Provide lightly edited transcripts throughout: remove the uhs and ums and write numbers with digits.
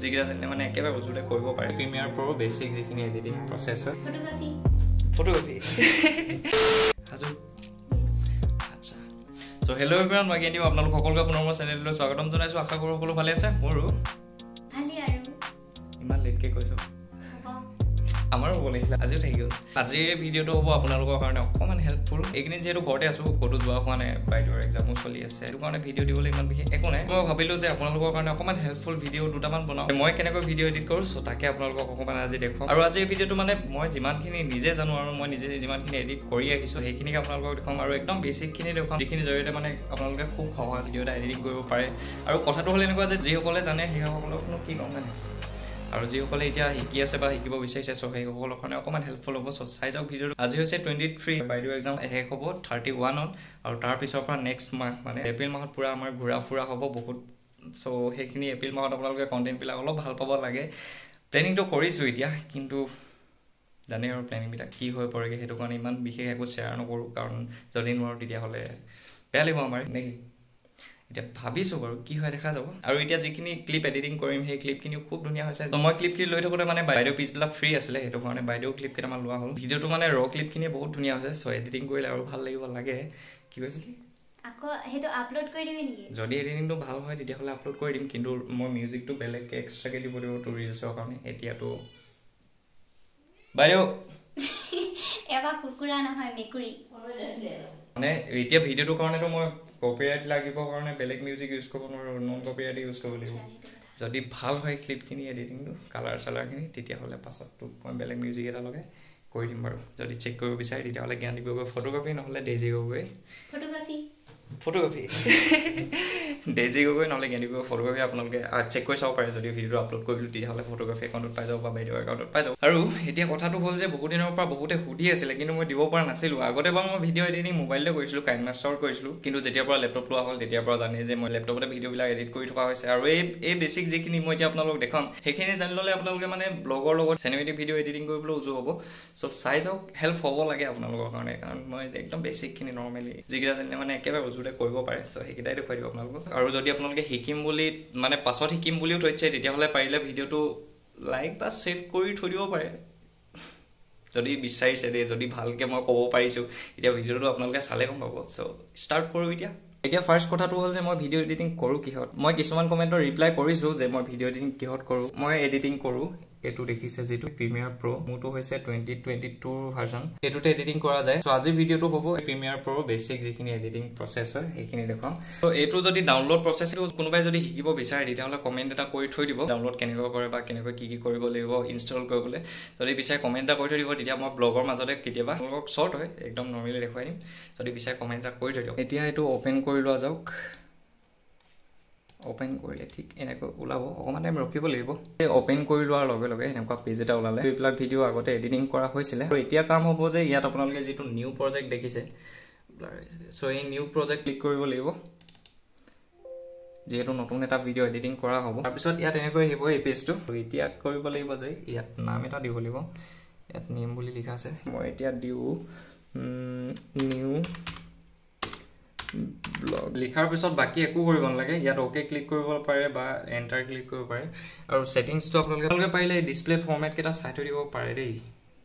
যিকেইটা জানিলে মানে একেবাৰে উজুতে কৰিব পাৰে প্ৰিমিয়াৰ প্ৰ বেসিক যিখিনি এডিটিং প্ৰসেস হয় ফটোগ্ৰাফি হাজু আচ্ছা সো হেল্ল এভৰিৱান মই জ্ঞানী আপোনালোক সকলোকে পুনৰ মোৰ চেনেললৈ স্বাগতম জনাইছো আশা কৰো সকলো ভালে আছে মোৰো ভালে আৰু ইমান লেটকে কৈছো আমাৰো বনাইছিল আজিও থাকি গ'ল আজিৰ ভিডিঅ'টো হ'ব আপোনালোকৰ কাৰণে অকমান হেল্পফুল এইখিনি যেহেতু ঘৰতে আছো ক'তো যোৱা হোৱা নাই বাইদেউৰ এক্সামো চলি আছে সেইটো কাৰণে ভিডিঅ' দিবলৈ ইমান বিশেষ একো নাই মই ভাবিলো যে আপোনালোকৰ কাৰণে অকমান হেল্পফুল ভিডিঅ' দুটামান বনাওঁ মই কেনেকৈ ভিডিঅ' এডিট কৰোঁ চ' তাকে আপোনালোকক অকমান আজি দেখুৱাম আৰু আজিৰ ভিডিঅ'টো মানে মই যিমানখিনি নিজে জানো আৰু মই নিজে যিমানখিনি এডিট কৰি আহিছোঁ সেইখিনিকে আপোনালোকক দেখুৱাম আৰু একদম বেছিকখিনি দেখুৱাম যিখিনি জৰিয়তে মানে আপোনালোকে খুব সহজ ভিডিঅ' এটা এডিটিং কৰিব পাৰে আৰু কথাটো হ'ল এনেকুৱা যে যিসকলে জানে সেইসকলকনো কি ক'ম মানে আৰু যিসকলে এতিয়া শিকি আছে বা শিকিব বিচাৰিছে চ' সেইসকলৰ কাৰণে অকণমান হেল্পফুল হ'ব চ' চাই যাওক ভিডিঅ'টো আজি হৈছে 23 বাইদেউ এক্সাম শেষ হ'ব 31 আৰু তাৰ পিছৰ পৰা নেক্সট মাহ মানে এপ্ৰিল মাহত পুৰা আমাৰ ঘূৰা ফুৰা হ'ব বহুত চ' সেইখিনি এপ্ৰিল মাহত আপোনালোকে কণ্টেণ্টবিলাক অলপ ভাল পাব লাগে প্লেনিংটো কৰিছোঁ এতিয়া কিন্তু জানে আৰু প্লেনিংবিলাক কি হৈ পৰেগৈ সেইটো কাৰণে ইমান বিশেষ একো শ্বেয়াৰ নকৰোঁ কাৰণ যদি নোৱাৰোঁ তেতিয়াহ'লে বেয়া লাগিব আমাৰ নেকি এতিয়া ভাবিছোঁ বাৰু কি হয় দেখা যাব আৰু এতিয়া যিখিনি ক্লিপ এডিটিং কৰিম সেই ক্লিপখিনিও খুব ধুনীয়া হৈছে তো মই ক্লিপখিনি লৈ থাকোঁতে মানে বাইদেউ পিছবিলাক ফ্ৰী আছিলে সেইটো কাৰণে বাইদেউ ক্লিপ কেইটামান লোৱা হ'ল ভিডিঅ'টো মানে ৰ ক্লিপখিনি বহুত ধুনীয়া হৈছে চ' এডিটিং কৰিলে আৰু ভাল লাগিব লাগে কি কৈছিলি আকৌ হেতু আপলোড কৰি দিবি নেকি যদি এডিটিংটো ভাল হয় তেতিয়াহ'লে আপলোড কৰি দিম কিন্তু মই মিউজিকটো বেলেগকৈ এক্সট্ৰাকৈ দিব লাগিব তোৰ ৰিলছৰ কাৰণে এতিয়াতো বাইদেউ এবাৰ কুকুৰা নহয় মেকুৰী মানে এতিয়া ভিডিঅ'টোৰ কাৰণেতো মই কপিৰাইট লাগিবৰ কাৰণে বেলেগ মিউজিক ইউজ কৰিব নোৱাৰোঁ নন কপিৰাইট ইউজ কৰিব লাগিব যদি ভাল হয় ক্লিপখিনি এডিটিংটো কালাৰ চালাৰখিনি তেতিয়াহ'লে পাছততো মই বেলেগ মিউজিক এটা লগাই কৰি দিম বাৰু যদি চেক কৰিব বিচাৰে তেতিয়াহ'লে জ্ঞানী গগৈ ফটোগ্ৰাফী নহ'লে daisy Gogoi photography daisy Gogoi নহ'লে জ্ঞানী গগৈ ফটোগ্ৰাফী আপোনালোকে চেক কৰি চাব পাৰে যদি ভিডিঅ'টো আপলোড কৰিলোঁ তেতিয়াহ'লে ফটোগ্ৰাফী একাউণ্টত পাই যাব বা বাইদেউ একাউণ্টত পাই যাব আৰু এতিয়া কথাটো হ'ল যে বহুত দিনৰ পৰা বহুতে সুধি আছিলে কিন্তু মই দিব পৰা নাছিলোঁ আগতে বাৰু মই ভিডিঅ' এডিটিং মোবাইলতে কৰিছিলোঁ কাইনমাষ্টাৰত কৰিছিলোঁ কিন্তু যেতিয়াৰ পৰা লেপটপ লোৱা হ'ল তেতিয়াৰ পৰা জানে যে মই লেপটপতে ভিডিঅ'বিলাক এডিট কৰি থকা হৈছে আৰু এই বেছিক যিখিনি মই এতিয়া আপোনালোকক দেখাম সেইখিনি জানি ল'লে আপোনালোকে মানে ব্লগৰ লগত চিনেমেটিক ভিডিঅ' এডিটিং কৰিবলৈ উজু হ'ব চ' চাই যাওক হেল্প হ'ব লাগে আপোনালোকৰ কাৰণে কাৰণ মই একদম বেছিকখিনি নৰ্মেলি যিকেইটা জানিলে মানে একেবাৰে উজুতে কৰিব পাৰে চ' সেইকেইটাই দেখুৱাই দিওঁ আপোনালোকক আৰু যদি আপোনালোকে শিকিম বুলি মানে পাছত শিকিম বুলিও থৈছে তেতিয়াহ'লে পাৰিলে ভিডিঅ'টো লাইক বা ছেভ কৰি থৈ দিব পাৰে যদি বিচাৰিছে দেই যদি ভালকৈ মই ক'ব পাৰিছোঁ এতিয়া ভিডিঅ'টো আপোনালোকে চালে গম পাব চ' ষ্টাৰ্ট কৰোঁ এতিয়া ফাৰ্ষ্ট কথাটো হ'ল যে মই ভিডিঅ' এডিটিং কৰোঁ কিহত মই কিছুমান কমেণ্টৰ ৰিপ্লাই কৰিছোঁ যে মই ভিডিঅ' এডিটিং কিহত কৰোঁ মই এডিটিং কৰোঁ এইটো দেখিছে যিটো প্ৰিমিয়াৰ প্ৰ' মোৰটো হৈছে 2022 ভাৰ্জন এইটোতে এডিটিং কৰা যায় চ' আজিৰ ভিডিঅ'টো হ'ব প্ৰিমিয়াৰ প্ৰ' বেছিক যিখিনি এডিটিং প্ৰচেছ হয় সেইখিনি দেখুৱাম চ' এইটো যদি ডাউনলোড প্ৰচেছটো কোনোবাই যদি শিকিব বিচাৰে তেতিয়াহ'লে কমেণ্ট এটা কৰি থৈ দিব ডাউনলোড কেনেকৈ কৰে বা কেনেকৈ কি কৰিব লাগিব ইনষ্টল কৰিবলৈ যদি বিচাৰে কমেণ্ট এটা কৰি থৈ দিব তেতিয়া মই ব্লগৰ মাজতে কেতিয়াবা আপোনালোকক শ্বৰ্ট হয় একদম নৰ্মেলি দেখুৱাই দিম যদি বিচাৰে কমেণ্ট এটা কৰি থৈ দিয়ক এতিয়া এইটো অ'পেন কৰি লোৱা যাওক অ'পেন কৰিলে ঠিক এনেকৈ ওলাব অকণমান টাইম ৰখিব লাগিব এই অ'পেন কৰি লোৱাৰ লগে লগে এনেকুৱা পেজ এটা ওলালে এইবিলাক ভিডিঅ' আগতে এডিটিং কৰা হৈছিলে আৰু এতিয়া কাম হ'ব যে ইয়াত আপোনালোকে যিটো নিউ প্ৰজেক্ট দেখিছে চ' এই নিউ প্ৰজেক্ট ক্লিক কৰিব লাগিব যিহেতু নতুন এটা ভিডিঅ' এডিটিং কৰা হ'ব তাৰপিছত ইয়াত এনেকৈ আহিব এই পেজটো এতিয়া কৰিব লাগিব যে ইয়াত নাম এটা দিব লাগিব ইয়াত নেম বুলি লিখা আছে মই এতিয়া দিওঁ নিউ ব্লগ লিখাৰ পিছত বাকী একো কৰিব নালাগে ইয়াত অ'কে ক্লিক কৰিব পাৰে বা এণ্টাৰ ক্লিক কৰিব পাৰে আৰু ছেটিংছটো আপোনালোকে পাৰিলে ডিছপ্লে ফৰ্মেট কেইটা চাই থৈ দিব পাৰে দেই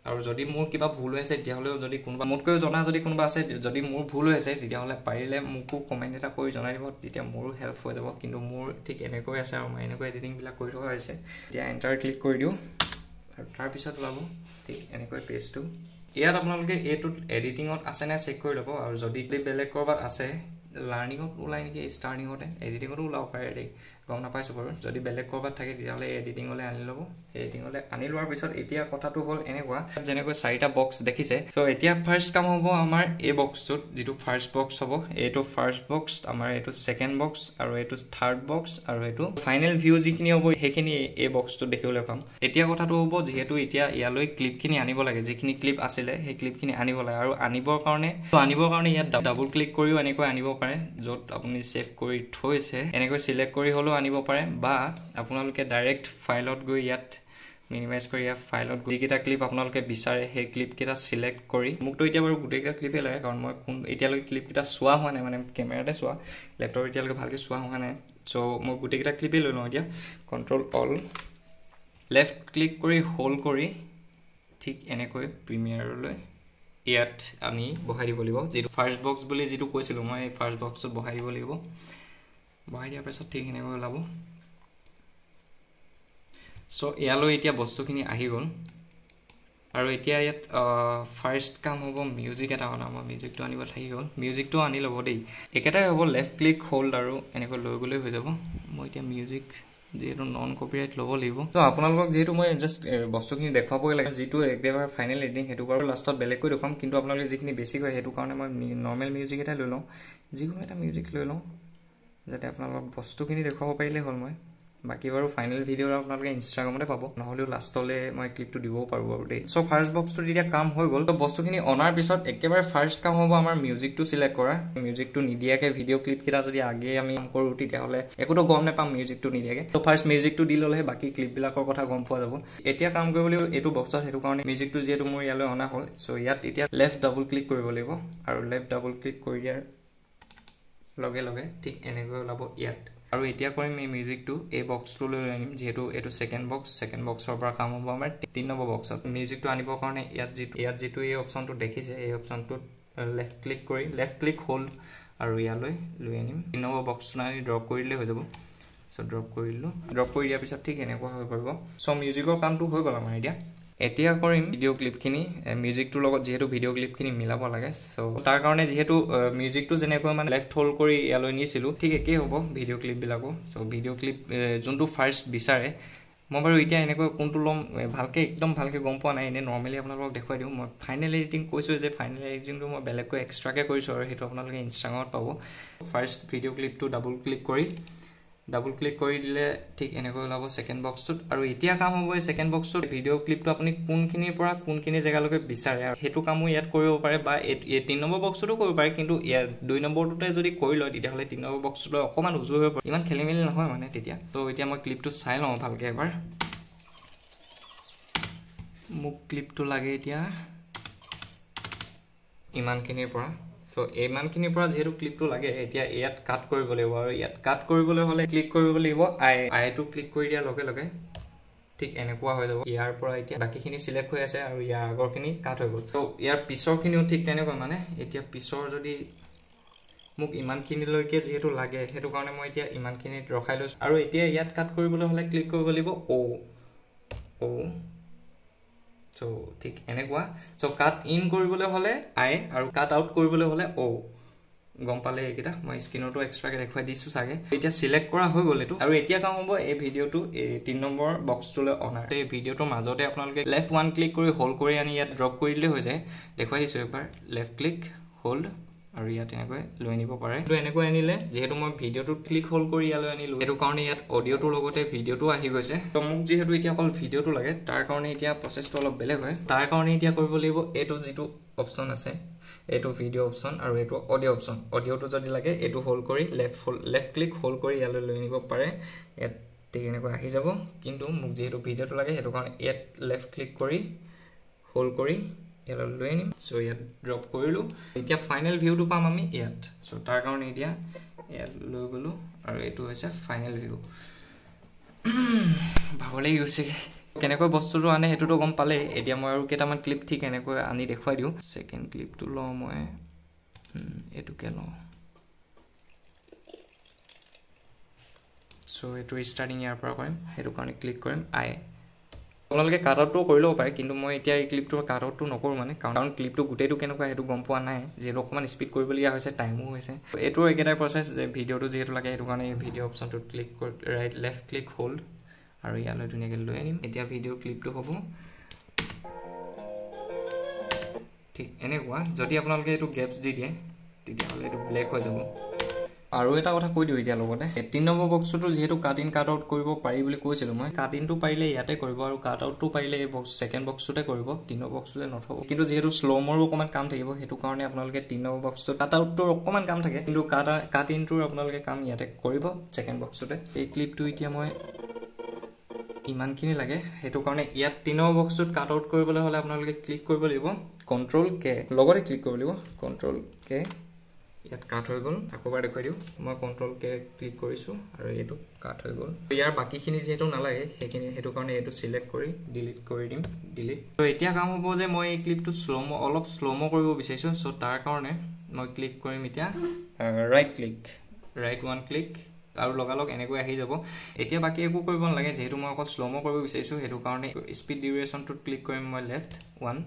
আৰু যদি মোৰ কিবা ভুল হৈ আছে তেতিয়াহ'লেও যদি কোনোবা মোতকৈ জনা যদি কোনোবা আছে যদি মোৰ ভুল হৈ আছে তেতিয়াহ'লে পাৰিলে মোকো কমেণ্ট এটা কৰি জনাই দিব তেতিয়া মোৰো হেল্প হৈ যাব কিন্তু মোৰ ঠিক এনেকৈ আছে আৰু মই এনেকৈ এডিটিংবিলাক কৰি থকা হৈছে এতিয়া এণ্টাৰ ক্লিক কৰি দিওঁ আৰু তাৰপিছত ওলাব ঠিক এনেকৈ পেজটো ইয়াত আপোনালোকে এইটোত এডিটিঙত আছেনে চেক কৰি ল'ব আৰু যদি বেলেগ ক'ৰবাত আছে লাৰ্ণিঙত ওলাই নেকি ষ্টাৰ্ণিঙতে এডিটিঙতো ওলাব পাৰে দেই গম নাপাইছোঁ বাৰু যদি বেলেগ ক'ৰবাত থাকে তেতিয়াহ'লে এডিটিঙলৈ আনি ল'ব এডিটিঙলৈ আনি লোৱাৰ পিছত এতিয়া কথাটো হ'ল এনেকুৱা যেনেকৈ 4টা বক্স দেখিছে চ' এতিয়া ফাৰ্ষ্ট কাম হ'ব আমাৰ এই বক্সটোত যিটো ফাৰ্ষ্ট বক্স হ'ব এইটো ফাৰ্ষ্ট বক্স আমাৰ এইটো ছেকেণ্ড বক্স আৰু এইটো থাৰ্ড বক্স আৰু এইটো ফাইনেল ভিউ যিখিনি হ'ব সেইখিনি এই বক্সটোত দেখিবলৈ পাম এতিয়া কথাটো হ'ব যিহেতু এতিয়া ইয়ালৈ ক্লিপখিনি আনিব লাগে যিখিনি ক্লিপ আছিলে সেই ক্লিপখিনি আনিব লাগে আৰু আনিবৰ কাৰণে ইয়াত ডাবল ক্লিক কৰিও এনেকৈ আনিব পাৰে য'ত আপুনি ছেভ কৰি থৈছে এনেকৈ চিলেক্ট কৰি হ'লেও আনিব পাৰে বা আপোনালোকে ডাইৰেক্ট ফাইলত গৈ ইয়াত মিনিমাইজ কৰি ইয়াত ফাইলত যিকেইটা ক্লিপ আপোনালোকে বিচাৰে সেই ক্লিপকেইটা চিলেক্ট কৰি মোকতো এতিয়া বাৰু গোটেইকেইটা ক্লিপেই লাগে কাৰণ মই এতিয়ালৈকে ক্লিপকেইটা চোৱা হোৱা নাই মানে কেমেৰাতে চোৱা লেপটপ এতিয়ালৈকে ভালকৈ চোৱা হোৱা নাই সো মই গুটেকেইটা ক্লিপে লৈ লওঁ এতিয়া কন্ট্ৰোল অল লেফট ক্লিক কৰি হোল্ড কৰি ঠিক এনেকৈ প্ৰিমিয়াৰলৈ ইয়াত আমি বহাই দিব লাগিব যেটো ফাৰ্স্ট বক্স বুলি যেটো কৈছিল মই এই ফাৰ্স্ট বক্সত বহাই দিব লাগিব বহাই দিয়াৰ পিছত ঠিক এনেকৈ ওলাব সো ইয়ালৈ এতিয়া বস্তুখিনি আহি গ'ল আৰু এতিয়া ইয়াত ফাৰ্স্ট কাম হ'ব মিউজিক এটা অনা মই মিউজিকটো আনিব থাকি গ'ল মিউজিকটো আনি ল'ব দেই একেটাই হ'ব লেফট ক্লিক হোল্ড আৰু এনেকৈ লৈ গ'লে হৈ যাব মই এতিয়া মিউজিক যেটো নন কপিৰাইট ল'ব লাগিব তো আপোনালোকক যেটো মই জাস্ট বস্তুখিনি দেখাবই লাগে যেটো একেবাৰে ফাইনেল এডিটিং হেতু বাৰু লাষ্টত বেলেগকৈ দেখাম কিন্তু আপোনালোকে যিখিনি বেছিক হয় হেতু কাৰণে মই নৰ্মেল মিউজিক এটা লৈ লওঁ যিকোনো এটা মিউজিক লৈ লওঁ যাতে আপোনালোকক বস্তুখিনি দেখাব পাৰিলে হ'ল মই বাকি বাৰু ফাইনেল ভিডিও আপোনালোকে ইনষ্টাগ্ৰামতে পাব নহলেও লাষ্টলে মই ক্লিপটো দিব পাৰো আৰু দেই সো ফাৰ্স্ট বক্সটো যেতিয়া কাম হৈ গ'ল তো বস্তুখিনি অনাৰ পিছত একেবাৰে ফাৰ্স্ট কাম হ'ব আমাৰ মিউজিকটো সিলেক্ট কৰা মিউজিকটো নিদিয়াকে ভিডিও ক্লিপ কিটা যদি আগে আমি কাম কৰো তেতিয়া হলে একোটো গম নাপাম মিউজিকটো নিদিয়াকে তো ফাৰ্স্ট মিউজিকটো দি ললে বাকি ক্লিপ বিলাকৰ কথা গম পোৱা যাব এতিয়া কাম কৰিবলৈ এটো বক্সত হেতু কাৰণে মিউজিকটো যেটো মোৰ ইয়ালৈ অনা হ'ল সো ইয়াত এতিয়া লেফট ডাবল ক্লিক কৰিব লাগিব আৰু লেফট ডাবল ক্লিক কৰি দিয়াৰ লগে লগে ঠিক এনেকৈ ওলাব ইয়াত আৰু এতিয়া কৰিম এই মিউজিকটো এই বক্সটো লৈ আনিম যেহেতু এটো সেকেন্ড বক্সৰ পৰা কাম হ'ব আমাৰ 3 নম্বৰ বক্সত মিউজিকটো আনিবৰ কাৰণে ইয়াত যেটো এই অপচনটো দেখিছে এই অপচনটো লেফট ক্লিক কৰি লেফট ক্লিক হোল্ড আৰু ইয়ালৈ লৈ আনিম 3 নম্বৰ বক্সটো আনি ড্ৰপ কৰিলে হৈ যাব সো ড্ৰপ কৰিলো ড্ৰপ কৰি দিয়াৰ পিছত ঠিক এনেকুৱা হৈ পৰিব সো মিউজিকৰ কামটো হৈ গ'ল আমাৰ এতিয়া কৰিম ভিডিও ক্লিপখিনি মিউজিকটোৰ লগত যেহেতু ভিডিও ক্লিপখিনি মিলাব লাগে সো তাৰ কাৰণে যেহেতু মিউজিকটো যেনেকৈ মানে লেফট হোল্ড কৰি ইয়ালৈ নিছিলো ঠিক একেই হ'ব ভিডিও ক্লিপ বিলাকো সো ভিডিও ক্লিপ যোনটো ফাৰ্স্ট বিচাৰে মই বাৰু এতিয়া এনেকৈ কোনটো লম ভালকে একদম ভালকে গম পোৱা নাই এনে নৰমালি আপোনালোকক দেখুৱাই দিওঁ মই ফাইনেল এডিটিং কৈছো যে ফাইনেল এডিটিংটো মই বেলেগকৈ এক্সট্ৰাকে কৰিছো আৰু হেতু আপোনালোকে ইনষ্টাগ্ৰামত পাব ফাৰ্স্ট ভিডিও ক্লিপটো ডাবল ক্লিক কৰি দিলে ঠিক এনেকৈ ওলাব সেকেন্ড বক্সটোত আৰু এতিয়া কাম হ'ব এই সেকেন্ড বক্সটোত ভিডিও ক্লিপটো আপুনি কোনখিনিৰ পৰা কোনখিনি জায়গালৈকে বিচাৰে আৰু হেতু কামো ইয়াত কৰিব পাৰে বা এই 3 নম্বৰ বক্সটো কৰিব পাৰে কিন্তু ইয়াৰ 2 নম্বৰটোতে যদি কৰি লয় তেতিয়া হলে 3 নম্বৰ বক্সটো অকমান উজু হৈ পৰে ইমান খেলিমেলি নহয় মানে তেতিয়া তো এতিয়া মই ক্লিপটো চাই লওঁ ভালকে এবাৰ মোক ক্লিপটো লাগে এতিয়া ইমানখিনিৰ পৰা সো এইমানখিনিৰ পৰা যেহেতু ক্লিপটো লাগে এতিয়া ইয়াত কাট কৰিব লাগিব আৰু ইয়াত কাট কৰিবলৈ হলে ক্লিক কৰিব লাগিব আইটো ক্লিক কৰি দিয়াৰ লগে লগে ঠিক এনেকুৱা হৈ যাব ইয়াৰ পৰা এতিয়া বাকিখিনি সিলেক্ট হৈ আছে আৰু ইয়াৰ আগৰখিনি কাট হৈ গ'ল তো ইয়াৰ পিছৰখিনিও ঠিক তেনেকৈ মানে এতিয়া পিছৰ যদি মোক ইমানখিনিলৈকে যেহেতু লাগে হেতু কাৰণে মই এতিয়া ইমানখিনিত ৰখাই লৈছো আৰু এতিয়া ইয়াত কাট কৰিবলৈ হলে ক্লিক কৰিব লাগিব ও সো ঠিক এনেকুৱা সো কাট ইন কৰিবলৈ হলে আই আৰু কাট আউট কৰিবলৈ হলে ও গম পালে এইকেইটা মই স্ক্ৰিনতো এক্সট্ৰাকে দেখুৱাই দিছো সাগে এতিয়া সিলেক্ট কৰা হৈ গ'ল এটো আৰু এতিয়া কাম হ'ব এই ভিডিওটো এই 3 নম্বৰ বক্সটোলৈ অনাৰ এই ভিডিওটোৰ মাজতে আপোনালোকে লেফট 1 ক্লিক কৰি হোল্ড কৰি আনি ইয়াত ড্ৰপ কৰি দিলে হৈ যায় দেখুৱাই দিছো এবাৰ লেফট ক্লিক হোল্ড আৰু ইয়াত এনেকৈ লৈ আনিব পাৰে তো এনেকৈ আনিলে যেহেতু মই ভিডিওটো ক্লিক হোল্ড কৰি ইয়ালৈ আনিলো এটো কাৰণে ইয়াত অডিওটোৰ লগতে ভিডিওটো আহি গৈছে তো মোক যেহেতু এতিয়া অকল ভিডিওটো লাগে তাৰ কাৰণে এতিয়া প্ৰসেসটো অলপ বেলেগ হয় তাৰ কাৰণে এতিয়া কৰিব লাগিব এটো যেটো অপচন আছে এটো ভিডিও অপচন আৰু এটো অডিও অপচন অডিওটো যদি লাগে এটো হোল্ড কৰি লেফট ক্লিক হোল্ড কৰি ইয়ালৈ লৈ আনিব পাৰে ইয়াত ঠিক এনেকৈ আহি যাব কিন্তু মোক যেহেতু ভিডিওটো লাগে হেতু কাৰণে ইয়াত লেফট ক্লিক কৰি হোল্ড কৰি ইয়ালৈ লৈ আনিম সো ইয়াত ড্ৰপ কৰিলো এতিয়া ফাইনেল ভিউটো পাম আমি ইয়াত সো তাৰ কাৰণে এতিয়া ইয়াত লৈ গলো আৰু এটো হৈছে ফাইনেল ভিউ ভাগলে গৈছে কেনেকৈ বস্তুটো আনে হেতুটো গম পালে এতিয়া মই আৰু কেটামান ক্লিপ ঠিক এনেকৈ আনি দেখুৱাই দিও সেকেন্ড ক্লিপটো ল মই এটুকে ল সো এটো ষ্টাৰ্টিং ইয়াৰ পৰা কৰিম হেতু কাৰণে ক্লিক কৰিম আই আপোনালোকে কাট আউটটো কৰি ল'ব পাৰে কিন্তু মই এতিয়া এই ক্লিপটো কাট আউটটো নকৰো মানে কাৰণ ক্লিপটো গুটেটো কেনেকুৱা হেতু গম পোৱা নাই যে অকমান স্পিড কৰিবলিয়া হৈছে টাইমো হৈছে এটো একেটাই প্ৰসেস যে ভিডিওটো যেহেতু লাগে হেতু কাৰণে এই ভিডিও অপচনটো ক্লিক কৰি ৰাইট লেফট ক্লিক হোল্ড আৰু ইয়ালৈ ধুনিয়াকৈ লৈ আনিম এতিয়া ভিডিও ক্লিপটো হ'ব ঠিক এনেকুৱা যদি আপোনালোকে এটো গেপছ দি দিয়ে তেতিয়া হলে এটো ব্লেক হৈ যাব আৰু এটা কথা কৈ দিও এতিয়া লগতে 3 নম্বৰ বক্সটো যেহেতু কাট ইন কাট আউট কৰিব পাৰি বুলি কৈছিল মই কাট ইনটো পাৰিলে ইয়াতে কৰিব আৰু কাট আউটটো পাৰিলে এই বক্স সেকেন্ড বক্সটোতে কৰিব 3 নম্বৰ বক্সটোতে নথব কিন্তু যেহেতু স্লো মোৰো অকমান কাম থাকিব হেতু কাৰণে আপোনালোকে 3 নম্বৰ বক্সটো কাট আউটটোৰ অকমান কাম থাকে কিন্তু কাট ইনটোৰ আপোনালোকে কাম ইয়াতে কৰিব সেকেন্ড বক্সটোতে এই ক্লিপটো এতিয়া মই ইমানখিনি লাগে হেতু কাৰণে ইয়াত 3 নম্বৰ বক্সটোত কাট আউট কৰিবলৈ হলে আপোনালোকে ক্লিক কৰিব লাগিব কন্ট্ৰোল কে লগতে ক্লিক কৰিব লাগিব কন্ট্ৰোল কে ইয়াত কাট হৈ গ'ল আকৌবাৰ দেখুৱাই দিওঁ মই কন্ট্ৰল কে ক্লিক কৰিছোঁ আৰু এইটো কাট হৈ গ'ল ইয়াৰ বাকীখিনি যেহেতু নালাগে সেইখিনি সেইটো কাৰণে এইটো সিলেক্ট কৰি ডিলিট কৰি দিম ডিলিট তো এতিয়া কাম হ'ব যে মই এই ক্লিপটো অলপ স্লোমো কৰিব বিচাৰিছোঁ সো তাৰ কাৰণে মই ক্লিক কৰিম এতিয়া right click right one click আৰু লগালগ এনেকৈ আহি যাব এতিয়া বাকি একো কৰিব নালাগে যেহেতু মই অকল স্লোমো কৰিব বিচাৰিছোঁ সেইটো কাৰণে স্পীড ডিউৰেশ্যনটো ক্লিক কৰিম মই লেফট 1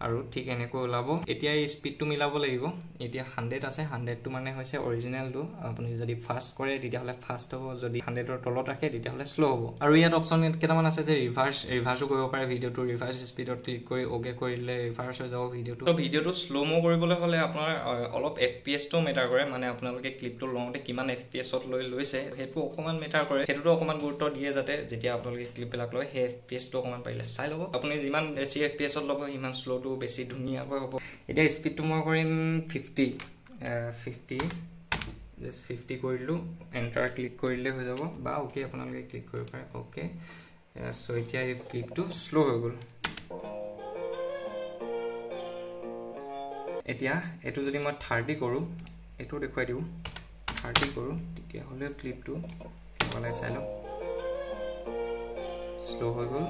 আৰু ঠিক এনেকৈ ওলাব এতিয়া এই স্পীডটো মিলাব লাগিব এতিয়া 100 আছে 100 টো মানে হৈছে অৰিজিনেলটো আপুনি যদি ফাস্ট কৰে তেতিয়া হলে ফাস্ট হ'ব যদি 100 ৰ তলত ৰাখে তেতিয়া হলে স্লো হ'ব আৰু ইয়াত অপচন কেইটামান আছে যে ৰিভাৰ্সও কৰিব পাৰে ভিডিওটো ৰিভাৰ্স স্পীডত ক্লিক কৰি ওকে কৰিলে ৰিভাৰ্স হৈ যাব ভিডিওটো তো ভিডিওটো স্লোমো কৰিবলৈ হলে আপোনাৰ অলপ FPS টো মেটাৰ কৰে মানে আপোনালোকে ক্লিপটো লওঁতে কিমান FPS ত লৈছে সেইটো অকমান মেটাৰ কৰে হেতুটো অকমান গুৰুত্ব দিয়ে যাতে যেতিয়া আপোনালোকে ক্লিপবিলাক লয় সেই FPS টো অকমান পাৰিলে চাই ল'ব আপুনি যিমান বেছি FPS ত ল'ব ইমান স্লোটো বেছি ধুনীয়াকৈ হ'ব এতিয়া স্পীডটো মই কৰিম 50 জাস্ট 50 কৰিলো এন্টাৰ ক্লিক কৰিলে হৈ যাব বা ওকে আপোনালোকে ক্লিক কৰিব পাৰে ওকে সো এতিয়া এই ক্লিপটো স্লো হৈ গ'ল এতিয়া এটো যদি মই 30 কৰো এটো দেখুৱাই দিও 30 কৰো তেতিয়া হলে ক্লিপটো কেনেকৈ চাই লও স্লো হৈ গ'ল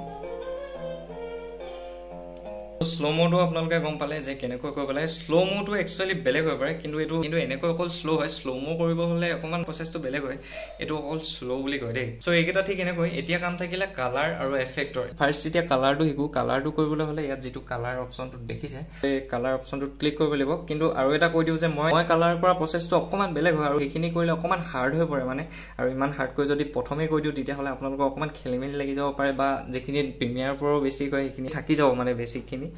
স্লো মোডো আপোনালোকে গম পালে যে কেনেকৈ কৰিব লাগে স্লো মোডটো একচুয়ালি বেলেগ হৈ পাৰে কিন্তু এনেকৈ অকল স্লো হয় স্লো মো কৰিব হলে অকমান প্ৰচেছটো বেলেগ হয় এটো অকল স্লো বুলি কয় দেই সো এইকেইটা ঠিক এনেকৈ এতিয়া কাম থাকিলে কালাৰ আৰু এফেক্টৰ ফাৰ্স্ট এতিয়া কালাৰটো হিকো কালাৰটো কৰিবলৈ হলে ইয়াত যেটো কালাৰ অপচনটো দেখিছে এই কালাৰ অপচনটো ক্লিক কৰিব লাগিব কিন্তু আৰু এটা কৈ দিও যে মই কালাৰ কৰা প্ৰচেছটো অকমান বেলেগ হয় আৰু এইখিনি কৰিলে অকমান হাৰ্ড হৈ পৰে মানে আৰু ইমান হাৰ্ড কৈ যদি প্ৰথমে কৈ দিও তেতিয়া হলে আপোনালোকৰ অকমান খেলিমেলি লাগি যাব পাৰে বা যেখিনি প্ৰিমিয়াৰ প্ৰও বেছি কয় সেইখিনি থাকি যাব মানে বেছিকখিনি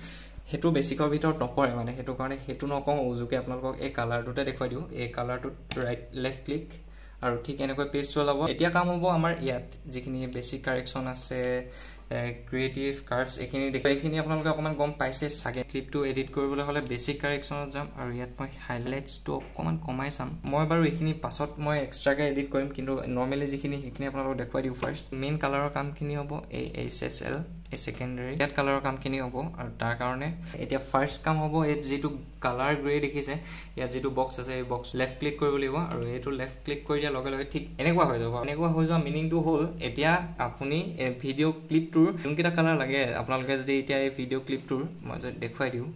হেতু বেসিকৰ ভিতৰত নপৰে মানে হেতু কাৰণে হেতু নকওঁ উজুকে আপোনালোকক এই কালাৰটোতে দেখুৱাই দিও এই কালাৰটোত ৰাইট লেফট ক্লিক আৰু ঠিক এনেকৈ পেজটো ওলাব এতিয়া কাম হ'ব আমাৰ ইয়াত যিখিনি বেসিক কাৰেকচন আছে ক্ৰিয়েটিভ কাৰ্ভস এখিনি দেখাইখিনি আপোনালোকে অকমান গম পাইছে সাগে ক্লিপটো এডিট কৰিবলৈ হলে বেসিক কাৰেকচনত যাম আৰু ইয়াত মই হাইলাইটছটো অকমান কমাই চাম মই বাৰু এখিনি পাছত মই এক্সট্ৰাকে এডিট কৰিম কিন্তু নৰমালি যিখিনি হেখিনি আপোনালোকক দেখুৱাই দিও ফাৰ্স্ট মেইন কালাৰৰ কামখিনি হ'ব এই HSL এই সেকেন্ডাৰী ইয়াত কালাৰৰ কামখিনি হ'ব আৰু তাৰ কাৰণে এতিয়া ফাৰ্স্ট কাম হ'ব এই যেটো কালাৰ গ্ৰে দেখিছে ইয়াত যেটো বক্স আছে এই বক্স লেফট ক্লিক কৰিব লাগিব আৰু এইটো লেফট ক্লিক কৰি দিয়া লগে লগে ঠিক এনেকুৱা হৈ যাব এনেকুৱা হৈ যোৱা মিনিংটো হ'ল এতিয়া আপুনি ভিডিও ক্লিপটোৰ কোনকেইটা কালাৰ লাগে আপোনালোকে যদি এতিয়া এই ভিডিও ক্লিপটোৰ মই যদি দেখুৱাই দিও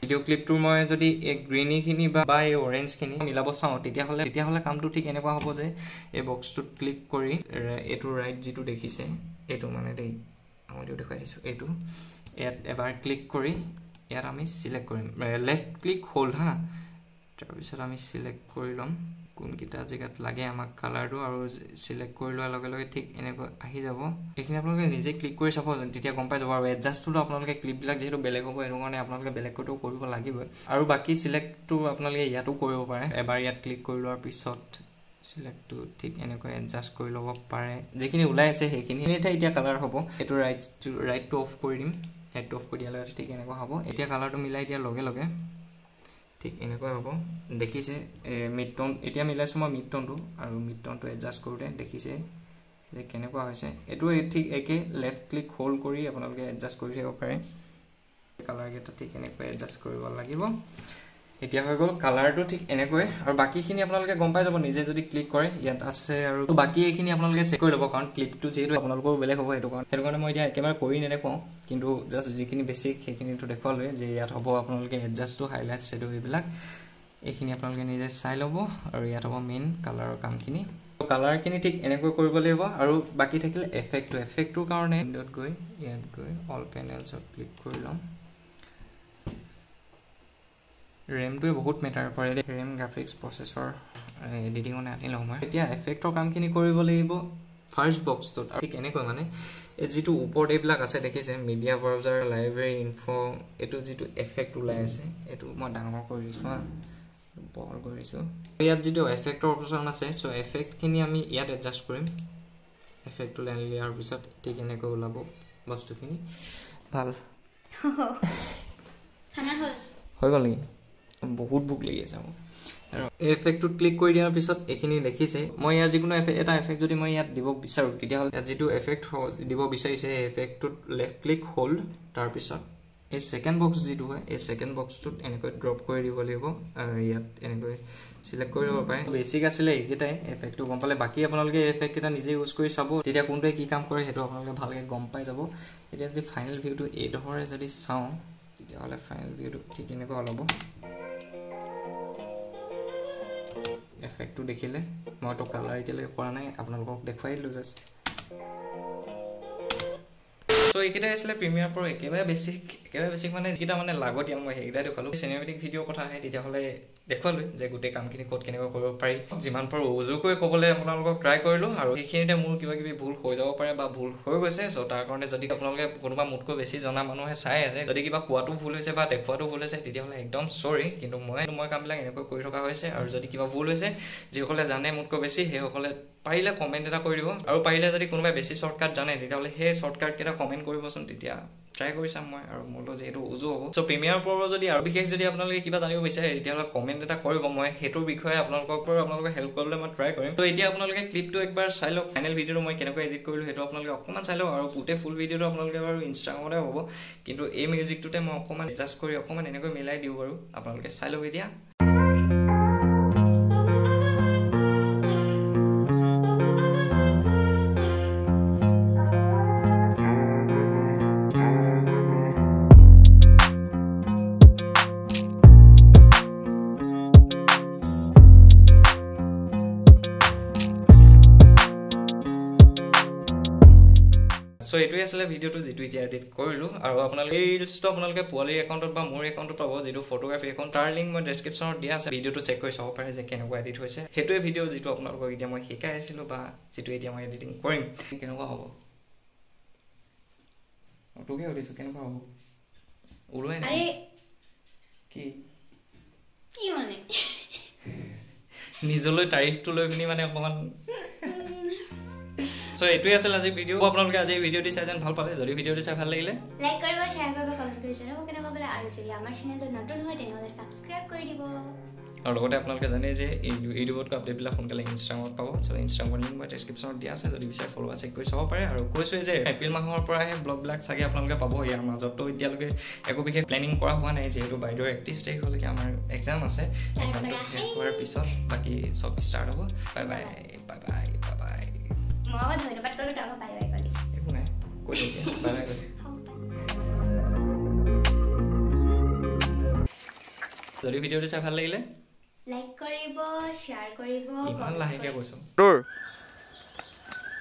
ভিডিও ক্লিপটোৰ মই যদি এই গ্ৰীনিখিনি বা এই অৰেঞ্জ খিনি মিলাব চাও তেতিয়া হলে কামটো ঠিক এনেকুৱা হ'ব যে এই বক্সটোত ক্লিক কৰি এটো ৰাইট যেটো দেখিছে এটো মানে দেই মই দেখুৱাই দিছো এটো ইয়াত এবাৰ ক্লিক কৰি ইয়াত আমি সিলেক্ট কৰিম লেফট ক্লিক হোল্ড হা তাৰ পিছত আমি সিলেক্ট কৰি লম কোনকিটা জায়গাত লাগে আমাক কালাৰটো আৰু সিলেক্ট কৰি লোৱাৰ লগে লগে ঠিক এনেকৈ আহি যাব এখিনি আপোনালোকে নিজে ক্লিক কৰি চাব তেতিয়া গম পাই যাব আৰু এডজাস্টটো আপোনালোকে ক্লিপ বিলাক যেহেতু বেলেগ হ'ব এৰ কাৰণে আপোনালোকে বেলেগ কৰিটো কৰিব লাগিব আৰু বাকি সিলেক্টটো আপোনালোকে ইয়াতো কৰিব পাৰে এবাৰ ইয়াত ক্লিক কৰি লোৱাৰ পিছত সিলেক্টটো ঠিক এনেকৈ এডজাস্ট কৰি ল'ব পাৰে যেখিনি ওলাই আছে সেইখিনি এতিয়া কালাৰ হ'ব এটো ৰাইট টু অফ কৰি দিম হেড অফ কৰি দিয়ালে ঠিক এনেকুৱা হ'ব এতিয়া কালাৰটো মিলাই দিয়া লগে লগে ঠিক এনেকৈ হ'ব দেখিছে মিড টোন এতিয়া মিলাইছো মই মিড টোনটো আৰু মিড টোনটো এডজাস্ট কৰোতে দেখিছে যে কেনেকুৱা হৈছে এটো ঠিক একে লেফট ক্লিক হোল্ড কৰি আপোনালোকে এডজাস্ট কৰি দিব পাৰে কালাৰ গেটা ঠিক এনেকৈ এডজাস্ট কৰিব লাগিব এতিয়া হৈ গ'ল কালাৰটো ঠিক এনেকৈ আৰু বাকিখিনি আপোনালোকে গম পাই যাব নিজে যদি ক্লিক কৰে ইয়াত আছে আৰু বাকি এইখিনি আপোনালোকে চেক কৰি ল'ব কাৰণ ক্লিপটো যেহেতু আপোনালোকৰ বেলেগ হ'ব হেতু কাৰণে মই এতিয়া একেবাৰে কৰি নেদেখাও কিন্তু জাস্ট যিখিনি বেসিক সেইখিনিটো দেখুৱালৈ যে ইয়াত হ'ব আপোনালোকে এডজাস্টটো হাইলাইট শ্যাডো এইবিলাক এইখিনি আপোনালোকে নিজে চাই ল'ব আৰু ইয়াত হ'ব মেইন কালাৰৰ কামখিনি কালাৰখিনি ঠিক এনেকৈ কৰিব লাগিব আৰু বাকি থাকিলে এফেক্টটোৰ কাৰণে উইন্ডোত গৈ ইয়াত গৈ অল পেনেলছত ক্লিক কৰি লম RAM বহুত মেটাৰ কৰে RAM গ্ৰাফিক্স প্ৰসেসৰ এডিটিংনে আনি লম মই এতিয়া এফেক্টৰ কামখিনি কৰিব লাগিব ফাৰ্স্ট বক্সটোত ঠিক এনেকৈ মানে এই যেটো ওপৰত এইবিলাক আছে দেখিছে মিডিয়া ব্ৰাউজাৰ লাইব্ৰেৰী ইনফো এটো যেটো এফেক্ট ওলাই আছে এটো মই ডাঙৰ কৰি দিছো বল কৰিছো ইয়াত যেটো এফেক্টৰ অপচন আছে সো এফেক্টখিনি আমি ইয়াত এডজাস্ট কৰিম এফেক্টটো লাইন লিয়াৰ পিছত ঠিক এনেকৈ ওলাব বস্তুখিনি ভাল খানা হ'ল হৈ গ'ল নেকি বহুত বুক লাগি আছে আৰু এফেক্টটো ক্লিক কৰি দিয়াৰ পিছত এখিনি দেখিছে মই ইয়াৰ যিকোনো এটা এফেক্ট যদি মই ইয়াত দিব বিচাৰো তেতিয়া হলে যেটো এফেক্ট দিব বিচাৰিছে এই এফেক্টটোত লেফট ক্লিক হোল্ড তাৰ পিছত এই সেকেন্ড বক্স যেটো হয় এই সেকেন্ড বক্সটোত এনেকৈ ড্ৰপ কৰি দিব লাগিব ইয়াত এনেকৈ সিলেক্ট কৰি দিব পাৰে বেসিক আছিলে এইকেইটাই এফেক্টটো গম পালে বাকি আপোনালোকে এফেক্ট এটা নিজে ইউজ কৰি চাব তেতিয়া কোনটোৱে কি কাম কৰে হেতু আপোনালোকে ভালকৈ গম পাই যাব এতিয়া যদি ফাইনাল ভিউটো এই ধৰে যদি চাওঁ তেতিয়া হলে ফাইনাল ভিউটো ঠিক এনেকৈ অলব এফেক্টটো দেখিলে মইতো কালাৰ এতিয়ালৈকে কৰা নাই আপোনালোকক দেখুৱাই দিলো জাস্ট So এইকেইটা আছিল প্ৰিমিয়াৰ প্ৰ একেবাৰে বেসিক মানে যেটা মানে লাগতিয়াল মই হেইটা দেখালো সিনেমেটিক ভিডিও কথা আহে তেতিয়া হলে দেখুৱালো যে গুটে কামখিনি কোড কেনেকৈ কৰিব পাৰি যিমান পাৰো উজুকৈ ক'বলৈ আপোনালোকক ট্ৰাই কৰিলো আৰু এইখিনিতে মোৰ কিবা কিবি ভুল হৈ যাব পাৰে বা ভুল হৈ গৈছে সো তাৰ কাৰণে যদি আপোনালোকে কোনোবা মুটকৈ বেছি জনা মানুহে চাই আছে যদি কিবা কোৱাটো ভুল হৈছে বা দেখুৱাটো ভুল হৈছে তেতিয়া হলে একদম সৰি কিন্তু মই কামবিলাক এনেকৈ কৰি থকা হৈছে আৰু যদি কিবা ভুল হৈছে যিসকলে জানে মুটকৈ বেছি হেসকলে পাৰিলে কমেন্ট এটা কৰি দিব আৰু পাৰিলে যদি কোনোবা বেছি শৰ্টকাট জানে তেতিয়া হলে সেই শৰ্টকাট কেটা কমেন্ট কৰিবচোন তেতিয়া ট্ৰাই কৰি চাম মই আৰু মোৰটো যেটো উজু হ'ব সো প্ৰিমিয়াৰ প্ৰ যদি আৰু বিশেষ যদি আপোনালোকে কিবা জানিব বিচাৰে তেতিয়া হলে কমেন্ট এটা কৰিব মই হেতুৰ বিষয়ে আপোনালোকক হেল্প কৰিবলৈ মই ট্ৰাই কৰিম তো এতিয়া আপোনালোকে ক্লিপটো একবাৰ চাই লওক ফাইনাল ভিডিওটো মই কেনেকৈ এডিট কৰিলো হেতু আপোনালোকে অকমান চাই লওক আৰু পুতে ফুল ভিডিওটো আপোনালোকে বাৰু ইনষ্টাগ্ৰামতে হ'ব কিন্তু এই মিউজিকটোতে মই অকমান এডজাস্ট কৰি অকমান এনেকৈ মিলাই দিও বাৰু আপোনালোকে চাই লওক এতিয়া So এইটোই আসলে ভিডিওটো যেটো এতিয়া এডিট কৰিলো আৰু আপোনালোকে এই ৰিলছটো আপোনালোকে পোৱালি একাউণ্টত বা মোৰ একাউণ্টত পাব যেটো ফটোগ্ৰাফি একাউণ্ট তাৰ লিংক মই ডেসক্ৰিপচনত দিয়া আছে ভিডিওটো চেক কৰি চাব পাৰে যে কেনেকুৱা এডিট হৈছে হেতুৱে ভিডিও যেটো আপোনালোকক এতিয়া মই শিকাই আছিলো বা যেটো এতিয়া মই এডিটিং কৰিম কেনেকুৱা হ'ব অটোকে উলিছো কেনেকুৱা হ'ব উৰুৱাই নাই কি মানে নিজলৈ তাৰিফটো লৈ পিনি মানে অকমান So এইটোই আছিল আজি ভিডিও আপোনালোকে আজি ভিডিওটি চাই যেন ভাল পালে যদি ভিডিওটি চাই ভাল লাগিলে লাইক কৰিব শেয়াৰ কৰিব কমেন্ট কৰি জনাব কেনেকুৱা পালে আৰু যদি আমাৰ চেনেলটো নতুন হয় তেনেহলে সাবস্ক্ৰাইব কৰি দিব আৰু লগতে আপোনালোকে জানে যে ইউটিউবত আপডেটবিলাক সোনকালে ইনষ্টাগ্ৰামত পাব সো ইনষ্টাগ্ৰামৰ লিংক মই ডেসক্ৰিপচনত দিয়া আছে যদি বিচাৰে ফলোৱাৰ চেক কৰি চাব পাৰে আৰু কৈছোৱে যে এপ্ৰিল মাহৰ পৰাহে ব্লগবিলাক চাগে আপোনালোকে পাব ইয়াৰ মাজতো এতিয়ালৈকে একো বিশেষ প্লেনিং কৰা হোৱা নাই যেহেতু বাইদেউৰ 31 তাৰিখলৈকে আমাৰ এক্সাম আছে এক্সামটো শেষ হোৱাৰ পিছত বাকি সব ষ্টাৰ্ট হ'ব bye bye bye bye bye bye মই ধন্যবাদ কলো তাক বাই বাই কলি একো নাই কৈ দিয়া বাই বাই কলি যদি ভিডিওটো চাই ভাল লাগিলে লাইক কৰিব শেয়াৰ কৰিব ইমান লাহেকে কৈছো